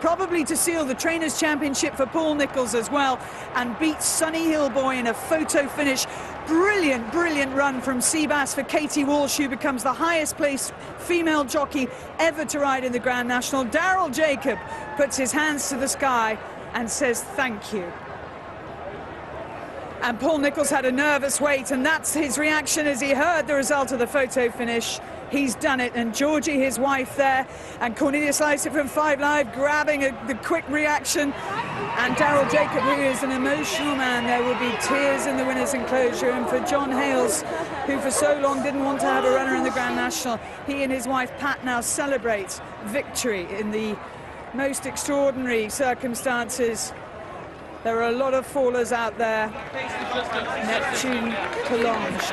probably to seal the Trainers' Championship for Paul Nicholls as well, and beats Sunnyhillboy in a photo finish. Brilliant, brilliant run from Seabass for Katie Walsh, who becomes the highest placed female jockey ever to ride in the Grand National. Daryl Jacob puts his hands to the sky and says thank you. And Paul Nicholls had a nervous wait, and that's his reaction as he heard the result of the photo finish. He's done it, and Georgie, his wife, there, and Cornelius Lycett from 5 Live grabbing the quick reaction. And Daryl Jacob, who is an emotional man, there will be tears in the winner's enclosure. And for John Hales, who for so long didn't want to have a runner in the Grand National, he and his wife Pat now celebrate victory in the most extraordinary circumstances. There are a lot of fallers out there. Neptune Collonges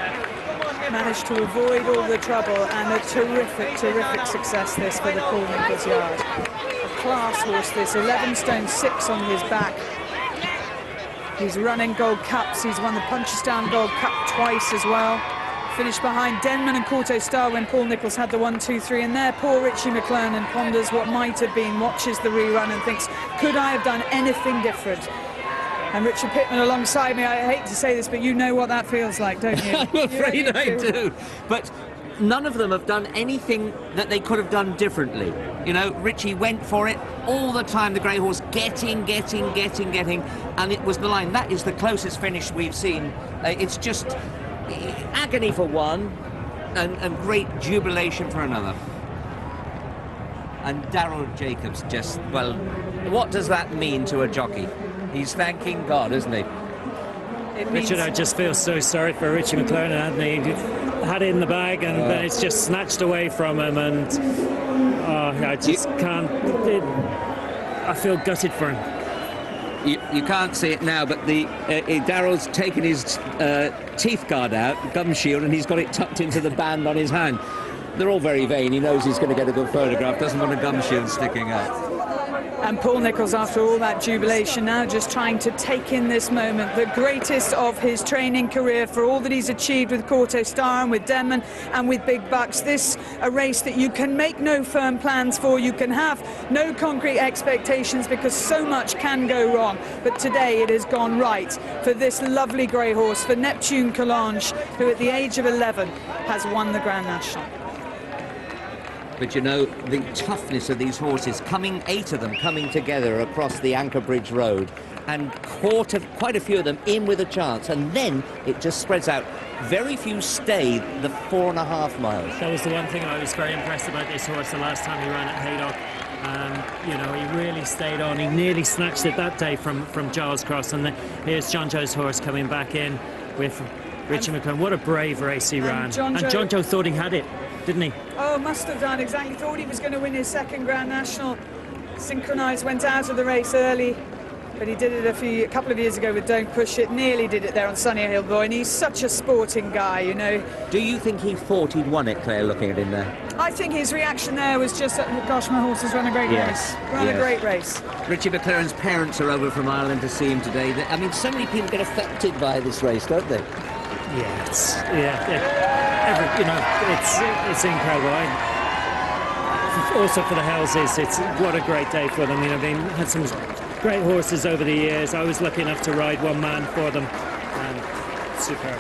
managed to avoid all the trouble, and a terrific, terrific success this for the Paul Nicholls yard. A class horse this, 11 stone 6 on his back. He's running Gold Cups. He's won the Punchestown Gold Cup twice as well. Finished behind Denman and Corto Star when Paul Nicholls had the 1, 2, 3, and there poor Richie McClernand ponders what might have been, watches the rerun and thinks, could I have done anything different? And Richard Pittman alongside me, I hate to say this, but you know what that feels like, don't you? I'm afraid I do. But none of them have done anything that they could have done differently. You know, Richie went for it all the time, the grey horse, getting, and it was the line. That is the closest finish we've seen. It's just agony for one and great jubilation for another. And Daryl Jacobs just, well, what does that mean to a jockey? He's thanking God, isn't he? Richard, I just feel so sorry for Richie McClernand, hadn't he? He had it in the bag, and then it's just snatched away from him, and I just can't. I feel gutted for him. You can't see it now, but Daryl's taken his teeth guard out, gum shield, and he's got it tucked into the band on his hand. They're all very vain. He knows he's going to get a good photograph, doesn't want a gum shield sticking out. And Paul Nicholls, after all that jubilation, now just trying to take in this moment, the greatest of his training career, for all that he's achieved with Corto Star and with Denman and with Big Bucks. This a race that you can make no firm plans for, you can have no concrete expectations because so much can go wrong. But today it has gone right for this lovely grey horse, for Neptune Collonges, who at the age of 11 has won the Grand National. But you know, the toughness of these horses, 8 of them coming together across the Anchor Bridge Road, and quite a few of them in with a chance, and then it just spreads out. Very few stay the 4.5 miles. That was the one thing I was very impressed about this horse the last time he ran at Haydock. You know, he really stayed on. He nearly snatched it that day from Giles Cross, and here's John Joe's horse coming back in with Richie McClernand. What a brave race he ran. And John Joe thought he had it, didn't he? Oh, must have done, exactly. Thought he was going to win his 2nd Grand National. Synchronised, went out of the race early, but he did it a couple of years ago with Don't Push It. Nearly did it there on Sunnyhillboy, and he's such a sporting guy, you know. Do you think he thought he'd won it, Claire, looking at him there? I think his reaction there was just, gosh, my horse has run a great race. Run a great race. Richie McClernand's parents are over from Ireland to see him today. I mean, so many people get affected by this race, don't they? It's incredible. Also for the Haleses, it's what a great day for them. You know, they had some great horses over the years. I was lucky enough to ride one man for them, and superb.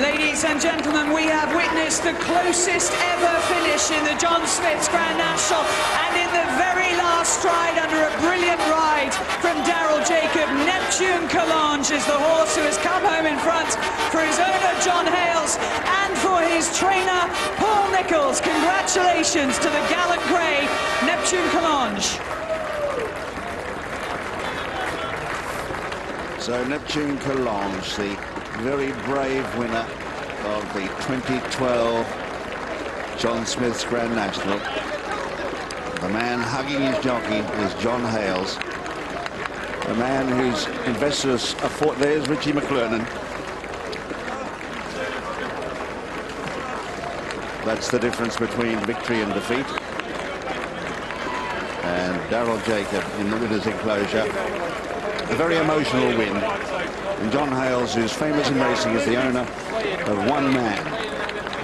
Ladies and gentlemen, we have witnessed the closest ever finish in the John Smith's Grand National, and in the very last stride, under a brilliant ride from Daryl Jacob, Neptune Collonges is the horse who has come home in front for his owner John Hales and for his trainer Paul Nicholls. Congratulations to the gallant grey, Neptune Collonges. So Neptune Collonges, the very brave winner of the 2012 John Smith's Grand National. The man hugging his jockey is John Hales. The man whose investors are for. There's Richie McClernand. That's the difference between victory and defeat. And Daryl Jacob in the winner's enclosure. A very emotional win. And John Hales, who's famous in racing, is the owner of one man.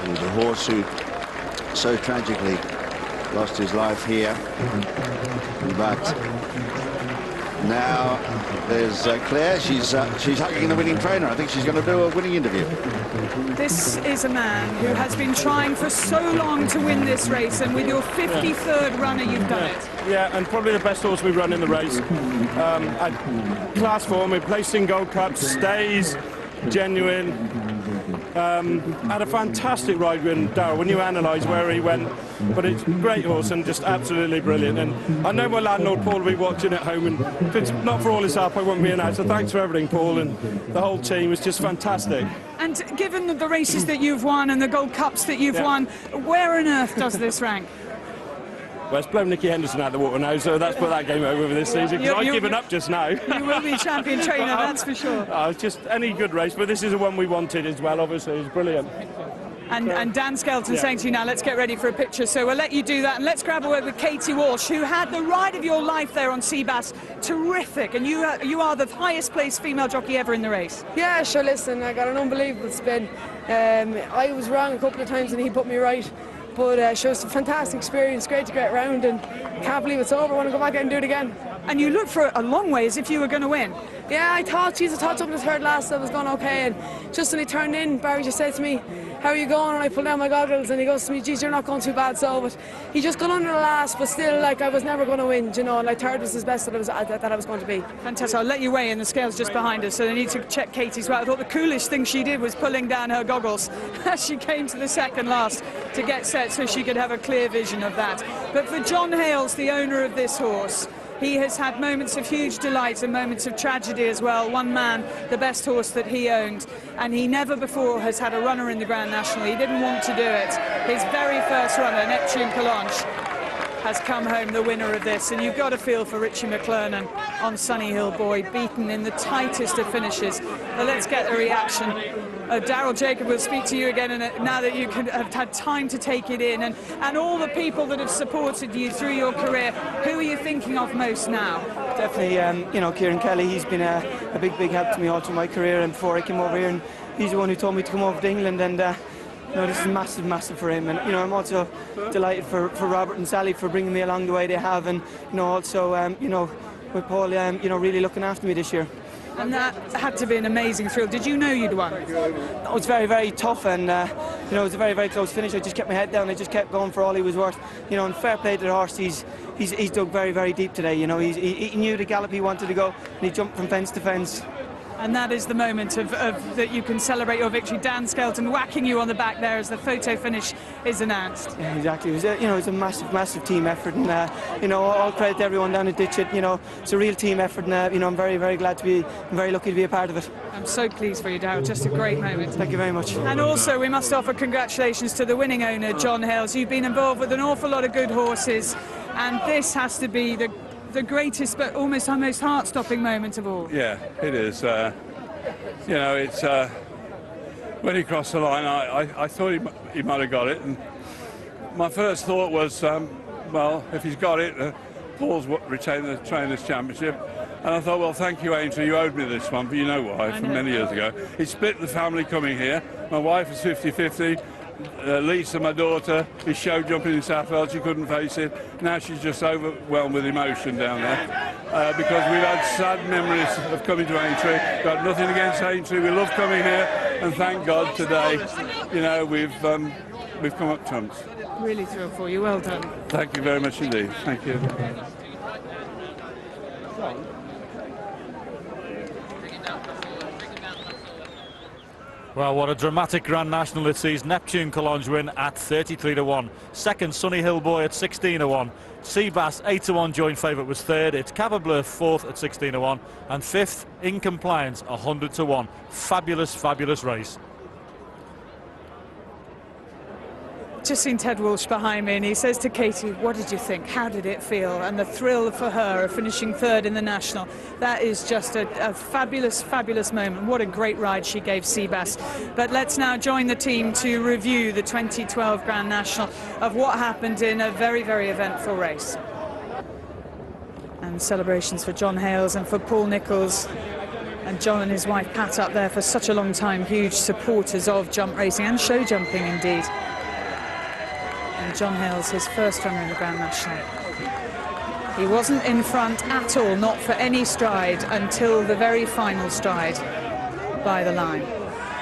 He's a horse who so tragically lost his life here. But now there's Claire. She's hugging the winning trainer. I think she's going to do a winning interview. This is a man who has been trying for so long to win this race, and with your 53rd runner, you've done it. Yeah, and probably the best horse we run in the race. Class form, we placed in Gold Cups, stays, genuine. Had a fantastic ride with Darryl when you analyse where he went. But it's a great horse and just absolutely brilliant. And I know my landlord Paul will be watching at home, and if it's not for all his help, I wouldn't be in out. So thanks for everything, Paul, and the whole team was just fantastic. And given the races that you've won and the Gold Cups that you've won, where on earth does this rank? Well, it's blown Nicky Henderson out of the water now, so that's put that game over for this season, because I've given up just now. You will be champion trainer, that's for sure. It's just any good race, but this is the one we wanted as well, obviously. It's brilliant. And Dan Skelton saying to you now, let's get ready for a picture, so we'll let you do that, and let's grab a word with Katie Walsh, who had the ride of your life there on Seabass. Terrific, and you are the highest placed female jockey ever in the race. Yeah, sure, listen, I got an unbelievable spin. I was wrong a couple of times and he put me right, but shows a fantastic experience, great to get round, and can't believe it's over. I want to go back out and do it again. And you looked for a long way as if you were going to win. Yeah, I thought up in the third last, I was going okay, and just when he turned in, Barry just said to me, how are you going? And I pulled down my goggles, and he goes to me, geez, you're not going too bad. So, but he just got under the last, but still, like, I was never going to win, you know, and like third was his best that I was going to be. Fantastic. I'll let you weigh in, the scale's just behind us, so they need to check Katie's well. I thought the coolest thing she did was pulling down her goggles as she came to the second last to get set so she could have a clear vision of that. But for John Hales, the owner of this horse, he has had moments of huge delight and moments of tragedy as well. One man, the best horse that he owned, and he never before has had a runner in the Grand National. He didn't want to do it. His very first runner, Neptune Collonges, has come home the winner of this, and you've got to feel for Richie McClernand on Sunnyhillboy, beaten in the tightest of finishes. But let's get the reaction. Daryl Jacob will speak to you again, and now that you have had time to take it in, and all the people that have supported you through your career, who are you thinking of most now? Definitely, you know, Kieran Kelly. He's been a big help to me all through my career, and before I came over here, and he's the one who told me to come over to England, and you know, this is massive for him. And you know, I'm also delighted for Robert and Sally for bringing me along the way they have, and you know, also you know, with Paul, you know, really looking after me this year. And that had to be an amazing thrill. Did you know you'd won? It was very tough, and you know, it was a very close finish. I just kept my head down. I just kept going for all he was worth. You know, and fair play to the horse. He's dug very deep today. You know, he knew the gallop he wanted to go, and he jumped from fence to fence. And that is the moment of that you can celebrate your victory. Dan Skelton whacking you on the back there as the photo finish is announced. Yeah, exactly. It was you know, it's a massive team effort, and you know, all credit to everyone down at Ditchit. You know, it's a real team effort, and you know, I'm very glad to be, I'm very lucky to be a part of it. I'm so pleased for you, Darryl. Just a great moment. Thank you very much. And also, we must offer congratulations to the winning owner, John Hales. You've been involved with an awful lot of good horses, and this has to be the greatest, but almost our most heart-stopping moment of all. Yeah, it is. You know, it's when he crossed the line, I thought he might have got it, and my first thought was, well, if he's got it, Paul's retained the Trainers' Championship, and I thought, well, thank you, Aintree, you owed me this one, but you know why, from many years ago. He split the family coming here. My wife was 50-50. Lisa, my daughter, is show jumping in Southwell. She couldn't face it. Now she's just overwhelmed with emotion down there because we've had sad memories of coming to Aintree. Got nothing against Aintree. We love coming here, and thank God today, you know, we've come up trumps. Really thrilled for you. Well done. Thank you very much indeed. Thank you. Well, what a dramatic Grand National it sees. Neptune Collonges win at 33-1. Second, Sunnyhillboy at 16-1. Seabass 8-1, joint favourite, was third. It's Cappa Bleu fourth at 16-1. And fifth, In Compliance, 100-1. Fabulous race. Just seen Ted Walsh behind me, and he says to Katie, what did you think? How did it feel? And the thrill for her of finishing third in the National, that is just a fabulous moment. What a great ride she gave Seabass. But let's now join the team to review the 2012 Grand National of what happened in a very eventful race. And celebrations for John Hales and for Paul Nicholls. And John and his wife Pat up there for such a long time, huge supporters of jump racing and show jumping indeed. And John Hales, his first runner in the Grand National. He wasn't in front at all, not for any stride, until the very final stride by the line.